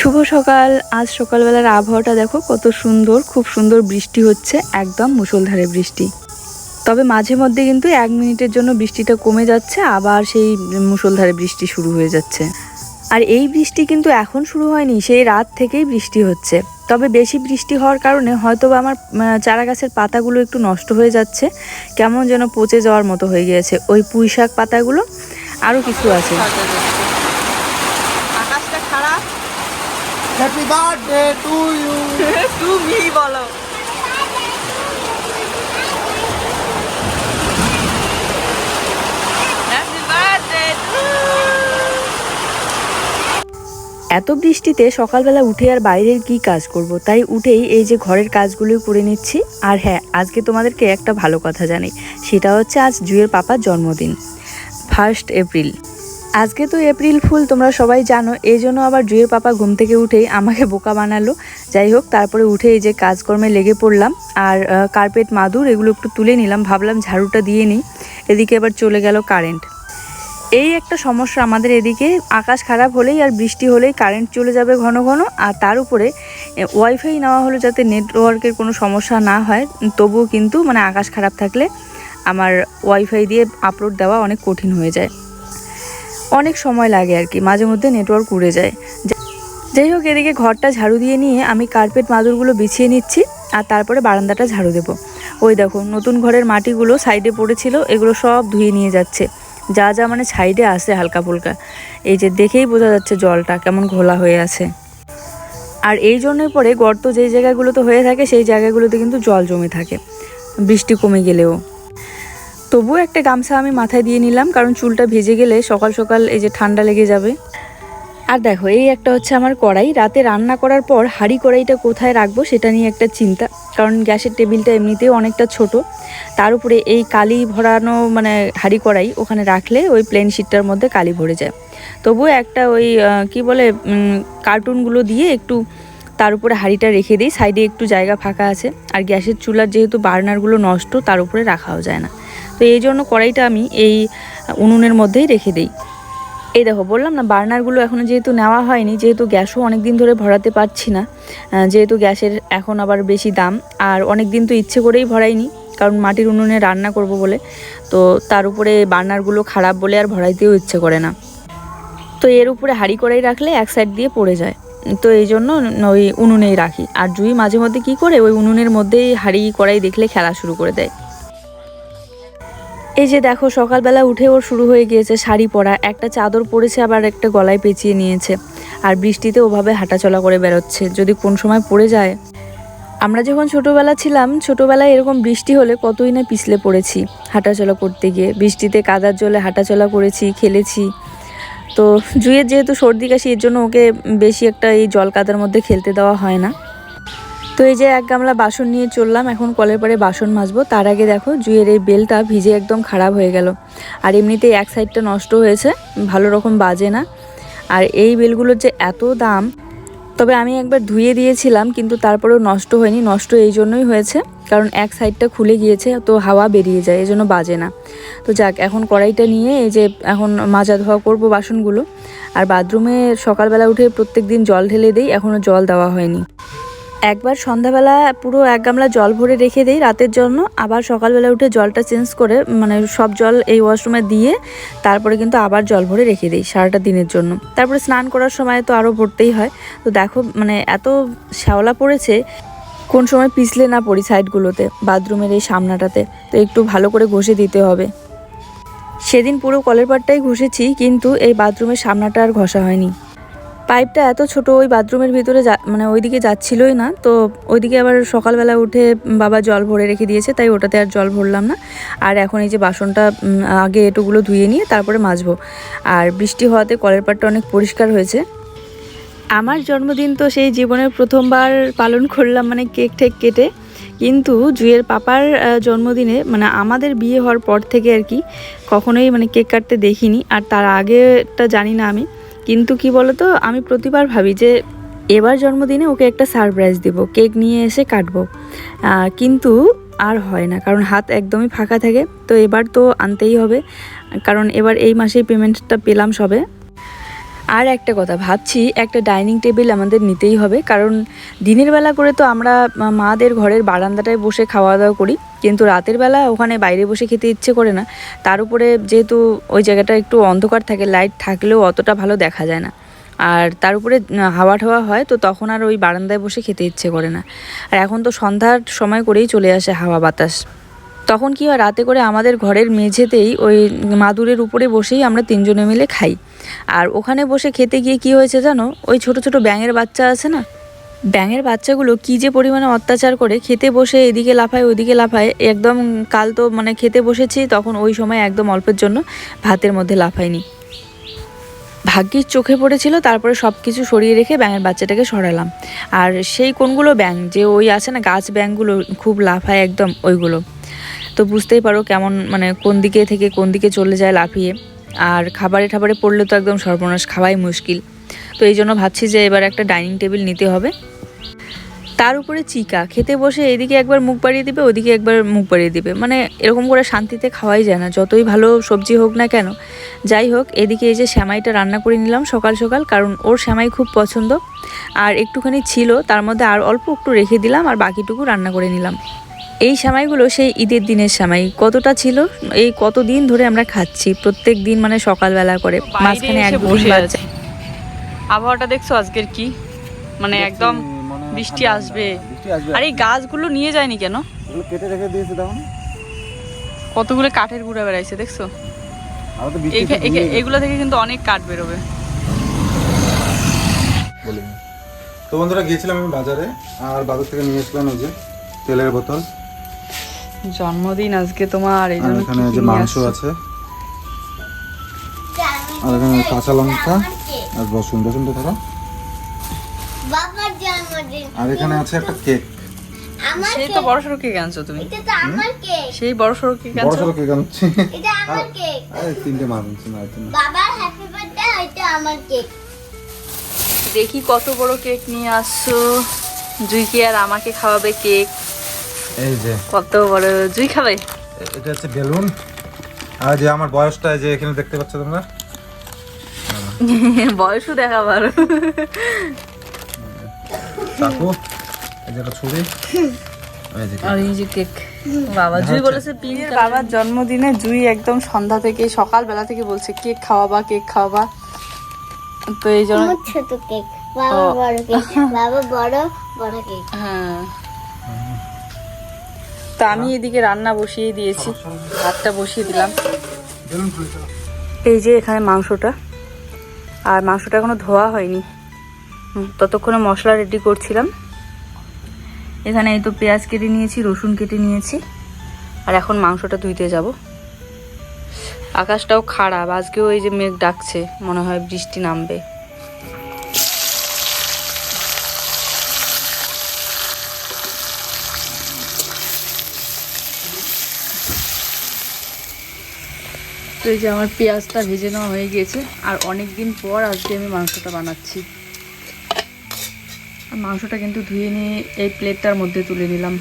শুভ সকাল। আজ সকালবেলার আবহাওয়াটা দেখো কত সুন্দর, খুব সুন্দর বৃষ্টি হচ্ছে, একদম মুষলধারে বৃষ্টি। তবে মাঝে মধ্যে কিন্তু 1 মিনিটের জন্য বৃষ্টিটা কমে যাচ্ছে, আবার সেই মুষলধারে বৃষ্টি শুরু হয়ে যাচ্ছে। আর এই বৃষ্টি কিন্তু এখন শুরু হয়নি, সেই রাত থেকেই বৃষ্টি হচ্ছে। তবে বেশি বৃষ্টি হওয়ার কারণে হয়তো আমার চারা গাছের পাতাগুলো একটু নষ্ট হয়ে যাচ্ছে, কেমন যেন পচে যাওয়ার মতো হয়ে গিয়েছে ওই পুঁই শাক পাতাগুলো, আরও কিছু আছে। আকাশটা খারাপ। Happy birthday to you. তুমি বলো। Happy birthday to. এত বৃষ্টিতে সকালবেলা উঠে আর বাইরের কি কাজ করব, তাই উঠেই এই যে ঘরের কাজগুলোই করে নিচ্ছি। আর হ্যাঁ, আজকে তোমাদেরকে একটা ভালো কথা জানাই, সেটা হচ্ছে আজ জুয়ের পাপার জন্মদিন, 1 এপ্রিল। আজকে তো এপ্রিল ফুল, তোমরা সবাই জানো। এই জন্য আবার জুয়ের পাপা ঘুম থেকে উঠেই আমাকে বোকা বানালো। যাই হোক, তারপরে উঠে এই যে কাজকর্মে লেগে পড়লাম। আর কার্পেট মাদুর এগুলো একটু তুলে নিলাম, ভাবলাম ঝাড়ুটা দিয়ে নিই। এদিকে আবার চলে গেল কারেন্ট। এই একটা সমস্যা আমাদের এদিকে, আকাশ খারাপ হলেই আর বৃষ্টি হলেই কারেন্ট চলে যাবে ঘন ঘন। আর তার উপরে ওয়াইফাই নেওয়া হলো যাতে নেটওয়ার্কের কোনো সমস্যা না হয়, তবুও কিন্তু আকাশ খারাপ থাকলে আমার ওয়াইফাই দিয়ে আপলোড দেওয়া অনেক কঠিন হয়ে যায়, অনেক সময় লাগে আর কি, মাঝে মধ্যে নেটওয়ার্ক উড়ে যায়। যাই হোক, এদিকে ঘরটা ঝাড়ু দিয়ে নিয়ে আমি কার্পেট মাদুরগুলো বিছিয়ে নিচ্ছি, আর তারপরে বারান্দাটা ঝাড়ু দেব। ওই দেখো, নতুন ঘরের মাটিগুলো সাইডে পড়েছিল, এগুলো সব ধুয়ে নিয়ে যাচ্ছে। যা যা সাইডে আসে হালকা ফুলকা, এই যে দেখেই বোঝা যাচ্ছে জলটা কেমন ঘোলা হয়ে আছে। আর এই জন্যই পরে গর্ত যেই জায়গাগুলোতে হয়ে থাকে সেই জায়গাগুলোতে কিন্তু জল জমে থাকে বৃষ্টি কমে গেলেও। তবুও একটা গামছা আমি মাথায় দিয়ে নিলাম, কারণ চুলটা ভেজে গেলে সকাল সকাল এই যে ঠান্ডা লেগে যাবে। আর দেখো, এই একটা হচ্ছে আমার কড়াই। রাতে রান্না করার পর হাঁড়ি কড়াইটা কোথায় রাখবো সেটা নিয়ে একটা চিন্তা, কারণ গ্যাসের টেবিলটা এমনিতেও অনেকটা ছোট, তার উপরে এই কালি ভরানো হাঁড়ি কড়াই ওখানে রাখলে ওই প্লেন শিটটার মধ্যে কালি ভরে যায়। তবুও একটা ওই কি বলে কার্টুনগুলো দিয়ে একটু তার উপরে হাঁড়িটা রেখে দিই, সাইডে একটু জায়গা ফাঁকা আছে। আর গ্যাসের চুলার যেহেতু বার্নারগুলো নষ্ট, তার উপরে রাখাও যায় না, তো এই জন্য কড়াইটা আমি এই উনুনের মধ্যেই রেখে দিই। এই দেখো, বললাম না বার্নারগুলো এখনও যেহেতু নেওয়া হয়নি, যেহেতু গ্যাসও অনেক দিন ধরে ভরাতে পারছি না, যেহেতু গ্যাসের এখন আবার বেশি দাম, আর অনেক দিন তো ইচ্ছে করেই ভরাইনি, কারণ মাটির উনুনে রান্না করব বলে। তো তার উপরে বার্নারগুলো খারাপ বলে আর ভরাইতেও ইচ্ছে করে না, তো এর উপরে হাঁড়ি কড়াই রাখলে এক সাইড দিয়ে পড়ে যায়, তো এই জন্য ওই উনুনেই রাখি। আর জুই মাঝে মধ্যে কী করে, ওই উনুনের মধ্যেই হাঁড়ি কড়াই দেখলে খেলা শুরু করে দেয়। এই যে দেখো, সকালবেলা উঠে ওর শুরু হয়ে গিয়েছে শাড়ি পরা, একটা চাদর পরেছে, আবার একটা গলায় পেঁচিয়ে নিয়েছে। আর বৃষ্টিতে ওভাবে হাঁটাচলা করে বেরোচ্ছে, যদি কোন সময় পড়ে যায়। আমরা যখন ছোটোবেলা ছিলাম, ছোটোবেলায় এরকম বৃষ্টি হলে কতই না পিছলে পড়েছি হাঁটাচলা করতে গিয়ে, বৃষ্টিতে কাদার জলে হাঁটাচলা করেছি, খেলেছি। তো জুয়ের যেহেতু সর্দি কাশি, এর জন্য ওকে বেশি একটা এই জল কাদার মধ্যে খেলতে দেওয়া হয় না। তো এই যে 1 গামলা বাসন নিয়ে চললাম, এখন কলের পরে বাসন মাজবো। তার আগে দেখো, জুয়ের এই বেলটা ভিজে একদম খারাপ হয়ে গেল, আর এমনিতেই এক সাইডটা নষ্ট হয়েছে, ভালো রকম বাজে না। আর এই বেলগুলোর যে এত দাম, তবে আমি একবার ধুয়ে দিয়েছিলাম, কিন্তু তারপরেও নষ্ট হয়নি। নষ্ট এই জন্যই হয়েছে কারণ এক সাইডটা খুলে গিয়েছে, তো হাওয়া বেরিয়ে যায়, এই জন্য বাজে না। তো যাক, এখন কড়াইটা নিয়ে এই যে এখন মাজা ধোয়া করবো বাসনগুলো। আর বাথরুমে সকালবেলা উঠে প্রত্যেক দিন জল ঢেলে দেই, এখনও জল দেওয়া হয়নি। একবার সন্ধ্যাবেলা পুরো 1 গামলা জল ভরে রেখে দেই রাতের জন্য, আবার সকালবেলা উঠে জলটা চেঞ্জ করে সব জল এই ওয়াশরুমে দিয়ে তারপরে কিন্তু আবার জল ভরে রেখে দিই সারাটা দিনের জন্য। তারপরে স্নান করার সময় তো আরও ভরতেই হয়। তো দেখো, এত শ্যাওলা পড়েছে, কোন সময় পিছলে না পড়ি সাইডগুলোতে, বাথরুমের এই সামনাটাতে, তো একটু ভালো করে ঘষে দিতে হবে। সেদিন পুরো কলের পাড়টাই ঘষেছি, কিন্তু এই বাথরুমের সামনাটা আর ঘষা হয়নি। পাইপটা এত ছোট, ওই বাথরুমের ভিতরে ওইদিকে যাচ্ছিলই না, তো ওইদিকে আবার সকালবেলা উঠে বাবা জল ভরে রেখে দিয়েছে, তাই ওটাতে আর জল ভরলাম না। আর এখন এই যে বাসনটা আগে এটুগুলো ধুয়ে নিয়ে তারপরে মাজবো। আর বৃষ্টি হওয়াতে কলের পাড়টা অনেক পরিষ্কার হয়েছে। আমার জন্মদিন তো সেই জীবনের প্রথমবার পালন করলাম, কেক ঠেক কেটে। কিন্তু জুয়ের পাপার জন্মদিনে আমাদের বিয়ে হওয়ার পর থেকে আর কি কখনোই কেক কাটতে দেখিনি, আর তার আগেটা জানি না আমি। কিন্তু কি বলতো, আমি প্রতিবার ভাবি যে এবার জন্মদিনে ওকে একটা সারপ্রাইজ দেব, কেক নিয়ে এসে কাটবো, কিন্তু আর হয় না, কারণ হাত একদমই ফাঁকা থাকে। তো এবার তো আনতেই হবে, কারণ এবার এই মাসেই পেমেন্টটা পেলাম সবে। আর একটা কথা ভাবছি, একটা ডাইনিং টেবিল আমাদের নিতেই হবে, কারণ দিনের বেলা করে তো আমরা মাদের ঘরের বারান্দাটায় বসে খাওয়া দাওয়া করি, কিন্তু রাতের বেলা ওখানে বাইরে বসে খেতে ইচ্ছে করে না। তার উপরে যেহেতু ওই জায়গাটা একটু অন্ধকার থাকে, লাইট থাকলেও অতটা ভালো দেখা যায় না, আর তার উপরে হাওয়া ঠাওয়া হয়, তো তখন আর ওই বারান্দায় বসে খেতে ইচ্ছে করে না। আর এখন তো সন্ধ্যার সময় করেই চলে আসে হাওয়া বাতাস, তখন কি হয়, রাতে করে আমাদের ঘরের মেঝেতেই ওই মাদুরের উপরে বসেই আমরা তিনজনে মিলে খাই। আর ওখানে বসে খেতে গিয়ে কি হয়েছে জানো, ওই ছোট ছোট ব্যাঙের বাচ্চা আছে না, ব্যাঙের বাচ্চাগুলো কি যে পরিমাণে অত্যাচার করে, খেতে বসে এদিকে লাফায় ওদিকে লাফায়। একদম কাল তো মানে খেতে বসেছি, তখন ওই সময় একদম অল্পের জন্য ভাতের মধ্যে লাফায়নি, ভাগ্যিস চোখে পড়েছিল, তারপরে সব কিছু সরিয়ে রেখে ব্যাঙের বাচ্চাটাকে সরালাম। আর সেই কোনগুলো ব্যাঙ যে ওই আছে না গাছ ব্যাঙগুলো খুব লাফায় একদম, ওইগুলো তো বুঝতেই পারো কেমন, মানে কোন দিকে থেকে কোন দিকে চলে যায় লাফিয়ে। আর খাবারে ঠাবারে পড়লে তো একদম সর্বনাশ, খাওয়াই মুশকিল। তো এই জন্য ভাবছি যে এবার একটা ডাইনিং টেবিল নিতে হবে। তার উপরে চিকা, খেতে বসে এদিকে একবার মুখ বাড়িয়ে দিবে, ওদিকে একবার মুখ বাড়িয়ে দিবে, মানে এরকম করে শান্তিতে খাওয়াই যায় না, যতই ভালো সবজি হোক না কেন। যাই হোক, এদিকে এই যে শ্যামাইটা রান্না করে নিলাম সকাল সকাল, কারণ ওর শ্যামাই খুব পছন্দ। আর একটুখানি ছিল, তার মধ্যে আর অল্প একটু রেখে দিলাম, আর বাকিটুকু রান্না করে নিলাম। এই সেমাইগুলো সেই ঈদের দিনের সেমাই, কতটা ছিল, এই কতদিন ধরে আমরা খাচ্ছি প্রত্যেক দিন, মানে সকালবেলা করে, মাঝখানে এক বসে আছে। আবহাওয়াটা দেখছো আজকের কি, মানে একদম বৃষ্টি আসবে। আর এই গাছগুলো নিয়ে যায়নি কেন, কেটে রেখে দিয়েছে, দেখো না কতগুলো কাঠের গুঁড়া বেড়াইছে দেখছো। এগুলো থেকে কিন্তু অনেক কাঠ বেরোবে। তো বন্ধুরা, গিয়েছিলাম আমি বাজারে, আর বাজার থেকে নিয়ে এসলাম এই যে তেলের বোতল। জন্মদিন আজকে তোমার, এই জন্য এখানে যে মাংস আছে, আর এখানে কাঁচা লঙ্কা আর রসুন তো ধরো, বাবার জন্মদিন। আর এখানে আছে একটা কেক। সেই তো বড় সড়ো কেক আনছো তুমি, এটা তো আমার কেক। সেই বড় সড়ো কেক বড় আনছো। সড়ো কেক আনছি, এটা আমার কেক। আরে তিনটে মাছ আনছি না, এটা না। বাবার হ্যাপি বার্থডে, এটা আমার কেক। দেখি কত বড় কেক নিয়ে আসছো। জুই কি আর আমাকে খাওয়াবে কেক? এই যে কত বড়, জুই খাবে? এটা হচ্ছে বেলুন। আর যে আমার বয়সটা যে এখানে দেখতে পাচ্ছ তোমরা, বয়সও দেখা পারো। চাকু, এই যে একটা ছুরি, এই যে আর এই যে কেক, বাবা জুই বলেছে পিঙ্ক। বাবার জন্মদিনে জুই একদম সন্ধ্যা থেকে সকালবেলা থেকে বলছে কেক খাওয়াবা কেক খাওয়াবা, তো এই জন্য। আমার ছোট কেক, বাবা বড় কেক, বাবা বড় বড় কেক। হ্যাঁ, তো আমি এদিকে রান্না বসিয়ে দিয়েছি, ভাতটা বসিয়ে দিলাম। বেলুন খুলে দাও। এই যে এখানে মাংসটা, আর মাংসটা এখনো ধোয়া হয়নি, ততক্ষণে মশলা রেডি করছিলাম। এখানে এই তো পেঁয়াজ কেটে নিয়েছি, রসুন কেটে নিয়েছি, আর এখন মাংসটা ধুইতে যাব। আকাশটাও খারাপ, আজকেও এই যে মেঘ ডাকছে, মনে হয় বৃষ্টি নামবে। তো এই যে আমার পেঁয়াজটা ভেজে নেওয়া হয়ে গেছে, আর অনেক দিন পর আজকে আমি মাংসটা বানাচ্ছি। আর মাংসটা কিন্তু ধুয়ে নিয়ে এই প্লেটটার মধ্যে তুলে নিলাম।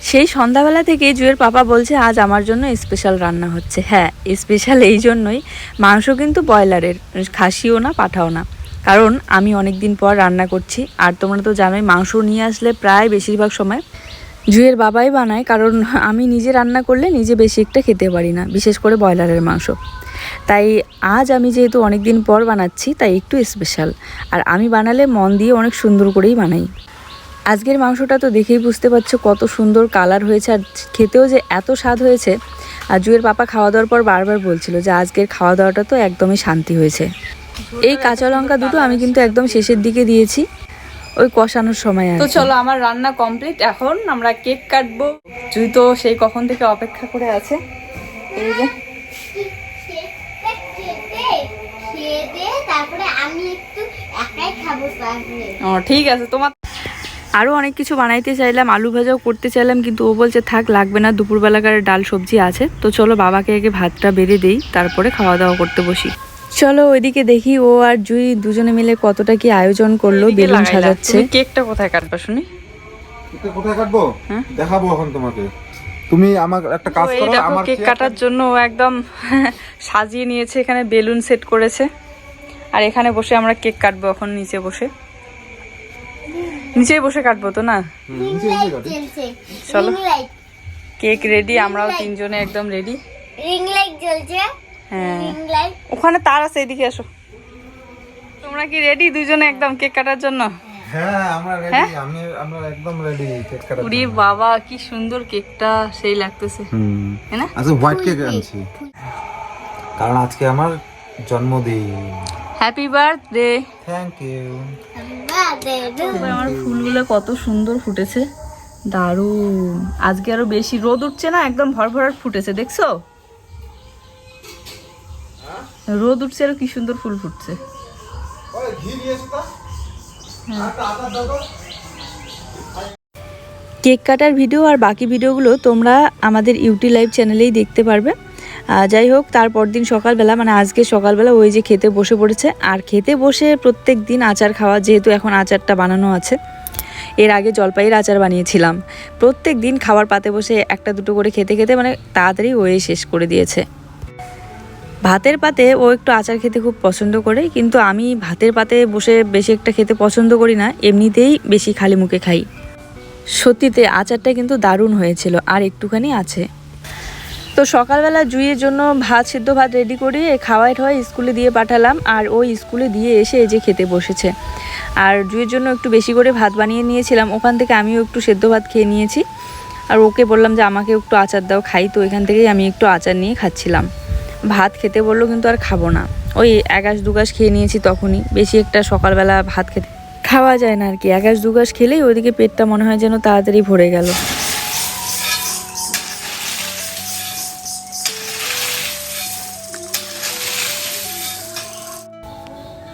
সেই সন্ধ্যাবেলা থেকে জুয়ের পাপা বলছে আজ আমার জন্য স্পেশাল রান্না হচ্ছে। হ্যাঁ, স্পেশাল এই জন্যই, মাংস কিন্তু ব্রয়লারের, খাসিও না পাঠাও না, কারণ আমি অনেক দিন পর রান্না করছি। আর তোমরা তো জানোই মাংস নিয়ে আসলে প্রায় বেশিরভাগ সময় জুয়ের বাবাই বানায়, কারণ আমি নিজে রান্না করলে নিজে বেশি একটা খেতে পারি না, বিশেষ করে ব্রয়লারের মাংস। তাই আজ আমি যেহেতু অনেক দিন পর বানাচ্ছি, তাই একটু স্পেশাল। আর আমি বানালে মন দিয়ে অনেক সুন্দর করেই বানাই। আজকের মাংসটা তো দেখেই বুঝতে পারছো কত সুন্দর কালার হয়েছে, আর খেতেও যে এত স্বাদ হয়েছে। আর জুয়ের পাপা খাওয়া দাওয়ার পর বারবার বলছিল যে আজকের খাওয়া দাওয়াটা তো একদমই শান্তি হয়েছে। এই কাঁচা লঙ্কা দুটো আমি কিন্তু একদম শেষের দিকে দিয়েছি, ওই কষানোর সময়। তো চলো, আমার রান্না কমপ্লিট, এখন আমরা কেক কাটবো। জুই তো সেই কখন থেকে অপেক্ষা করে আছে। এই যে তারপরে আমি একটু একাই খাবো, তারপরে ও ঠিক আছে। তোমার আরও অনেক কিছু বানাইতে চাইলাম, আলু ভাজাও করতে চাইলাম, কিন্তু ও বলছে থাক লাগবে না, দুপুরবেলাকার ডাল সবজি আছে। তো চলো বাবাকে আগে ভাতটা বেড়ে দেই, তারপরে খাওয়া দাওয়া করতে বসি। চলো ওইদিকে দেখি ও আর জুই দুজনে মিলে কতটা কি আয়োজন করলো, বেলুন সাজাচ্ছে। কেকটা কোথায় কাটবা শুনি? কেকটা কোথায় কাটবো হ্যাঁ? দেখাবো এখন তোমাকে। তুমি আমার একটা কাজ তো এই করো, দেখো আমার কেক কাটার জন্য ও একদম সাজিয়ে নিয়েছে, এখানে বেলুন সেট করেছে। আর এখানে বসে আমরা কেক কাটবো এখন, নিচে বসে, নিচেই বসে কাটবো তো না? নিচে নিচে কাটি। জ্বলছে চলো। রিং লাইট কেক রেডি, আমরাও তিনজনে একদম রেডি। রিং লাইট জ্বলছে হ্যাঁ, রিং লাইট ওখানে তার আছে, এদিকে আসো। তোমরা কি রেডি দুইজনে একদম কেক কাটার জন্য? হ্যাঁ আমরা রেডি, আমরা একদম রেডি কেক কাটার উরি জন্য। বাবা কি সুন্দর কেকটা, সেই লাগতেছে, তাই না? আচ্ছা হোয়াইট কেক আনছি কারণ আজকে আমার জন্মদিন। Happy birthday. Thank you. আমার ফুলগুলো কত সুন্দর ফুটেছে, দারুণ। আজকে আরো বেশি রোদ উঠছে না, একদম ভরভরাট ফুটেছে, দেখছো? রোদ উঠছে আর কি সুন্দর ফুল ফুটছে। কেক কাটার ভিডিও আর বাকি ভিডিওগুলো তোমরা আমাদের ইউটিউব লাইভ চ্যানেলেই দেখতে পারবে। যাই হোক, তারপর দিন সকালবেলা মানে আজকে সকালবেলা ওই যে খেতে বসে পড়েছে। আর খেতে বসে প্রত্যেক দিন আচার খাওয়া, যেহেতু এখন আচারটা বানানো আছে, এর আগে জলপাইয়ের আচার বানিয়েছিলাম। প্রত্যেক দিন খাবার পাতে বসে একটা দুটো করে খেতে খেতে মানে তাড়াতাড়ি ওই শেষ করে দিয়েছে। ভাতের পাতে ও একটু আচার খেতে খুব পছন্দ করে, কিন্তু আমি ভাতের পাতে বসে বেশি একটা খেতে পছন্দ করি না, এমনিতেই বেশি খালি মুখে খাই। সত্যিতে আচারটা কিন্তু দারুণ হয়েছিল, আর একটুখানি আছে। তো সকালবেলা জুইয়ের জন্য সিদ্ধ ভাত রেডি করে খাওয়াই ঠাওয়াই স্কুলে দিয়ে পাঠালাম। আর ওই স্কুলে দিয়ে এসে এই যে খেতে বসেছে। আর জুইয়ের জন্য একটু বেশি করে ভাত বানিয়ে নিয়েছিলাম, ওখান থেকে আমিও একটু সেদ্ধ ভাত খেয়ে নিয়েছি। আর ওকে বললাম যে আমাকে একটু আচার দাও, খাই। তো এখান থেকেই আমি একটু আচার নিয়ে খাচ্ছিলাম। ভাত খেতে বললো কিন্তু আর খাবো না, ওই 1-2 খেয়ে নিয়েছি তখনই। বেশি একটা সকালবেলা ভাত খেতে খাওয়া যায় না আর কি, 1-2 খেলেই ওইদিকে পেটটা মনে হয় যেন তাড়াতাড়ি ভরে গেল।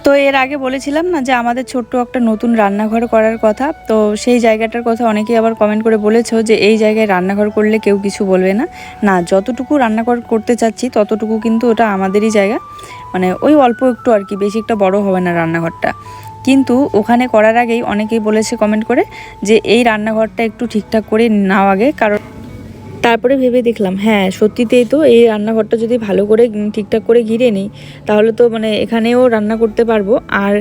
তো এর আগে বলেছিলাম না যে আমাদের ছোট্ট একটা নতুন রান্নাঘর করার কথা। তো সেই জায়গাটার কথা অনেকেই আবার কমেন্ট করে বলেছো যে এই জায়গায় রান্নাঘর করলে কেউ কিছু বলবে না। না, যতটুকু রান্নাঘর করতে চাচ্ছি ততটুকু কিন্তু ওটা আমাদেরই জায়গা, মানে ওই অল্প একটু আর কি, বেশি একটা বড় হবে না রান্নাঘরটা। কিন্তু ওখানে করার আগেই অনেকেই বলেছে কমেন্ট করে যে এই রান্নাঘরটা একটু ঠিকঠাক করে নাও আগে, কারণ তারপরে ভেবে দেখলাম হ্যাঁ সত্যিতেই তো এই রান্নাঘরটা যদি ভালো করে ঠিকঠাক করে ঘিরে নিই তাহলে তো মানে এখানেও রান্না করতে পারবো। আর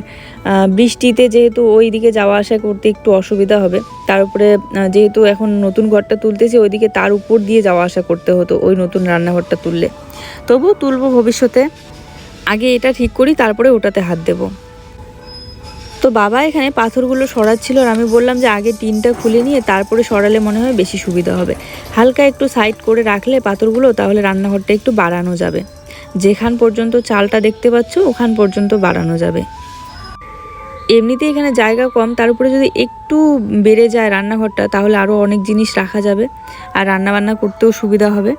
বৃষ্টিতে যেহেতু ওই দিকে যাওয়া আসা করতে একটু অসুবিধা হবে, তার উপরে যেহেতু এখন নতুন ঘরটা তুলতেছি ওইদিকে তার উপর দিয়ে যাওয়া আসা করতে হতো ওই নতুন রান্নাঘরটা তুললে। তবু তুলবো ভবিষ্যতে, আগে এটা ঠিক করি তারপরে ওটাতে হাত দেবো। তো বাবা এখানে পাথরগুলো সরাচ্ছিল, আর আমি বললাম যে আগে টিনটা খুলে নিয়ে তারপরে সরালে মনে হয় বেশি সুবিধা হবে। হালকা একটু সাইড করে রাখলে পাথরগুলো, তাহলে রান্নাঘরটা একটু বাড়ানো যাবে। যেখান পর্যন্ত চালটা দেখতে পাচ্ছ ওখান পর্যন্ত বাড়ানো যাবে। এমনিতেই এখানে জায়গা কম, তার উপরে যদি একটু বেড়ে যায় রান্নাঘরটা তাহলে আরও অনেক জিনিস রাখা যাবে আর রান্নাবান্না করতেও সুবিধা হবে।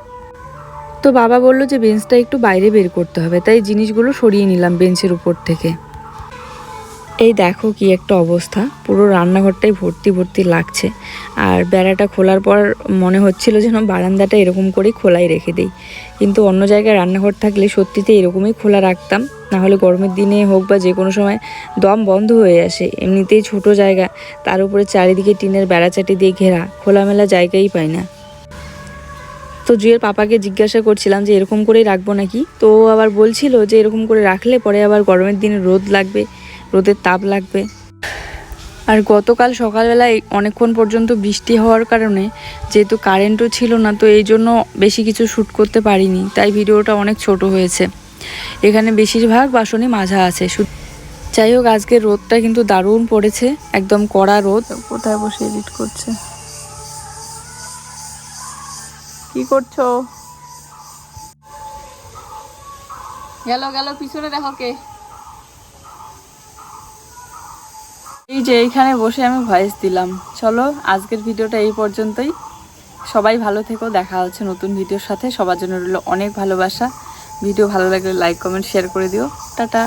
তো বাবা বলল যে বেঞ্চটা একটু বাইরে বের করতে হবে, তাই জিনিসগুলো সরিয়ে নিলাম বেঞ্চের উপর থেকে। এই দেখো কি একটা অবস্থা, পুরো রান্নাঘরটাই ভর্তি ভর্তি লাগছে। আর বেড়াটা খোলার পর মনে হচ্ছিল যেন বারান্দাটা এরকম করেই খোলাই রেখে দিই, কিন্তু অন্য জায়গায় রান্নাঘর থাকলে সত্যিতে এরকমই খোলা রাখতাম, না হলে গরমের দিনে হোক বা যে কোনো সময় দম বন্ধ হয়ে আসে। এমনিতেই ছোট জায়গা, তার উপরে চারিদিকে টিনের বেড়াচাটি দিয়ে ঘেরা, খোলামেলা জায়গাই পাই না। তো জুয়ের পাপাকে জিজ্ঞাসা করছিলাম যে এরকম করেই রাখবো নাকি, তো আবার বলছিল যে এরকম করে রাখলে পরে আবার গরমের দিনে রোদ লাগবে, রোদের তাপ লাগবে। আর গতকাল সকালবেলায় অনেকক্ষণ পর্যন্ত বৃষ্টি হওয়ার কারণে যেহেতু কারেন্টও ছিল না, তো এই জন্য বেশি কিছু শ্যুট করতে পারিনি, তাই ভিডিওটা অনেক ছোট হয়েছে। এখানে বেশিরভাগ বাসনই মাজা আছে। যাই হোক, আজকে রোদটা কিন্তু দারুণ পড়েছে, একদম কড়া রোদ। কোথায় বসে এডিট করছে, কি করছো? গেল গেল, পিছনে দেখো কে। এই যে এইখানে বসে আমি ভয়েস দিলাম। চলো আজকের ভিডিওটা এই পর্যন্তই। সবাই ভালো থেকো, দেখা হচ্ছে নতুন ভিডিওর সাথে। সবার জন্য রইল অনেক ভালোবাসা। ভিডিও ভালো লাগলে লাইক কমেন্ট শেয়ার করে দিও। টাটা।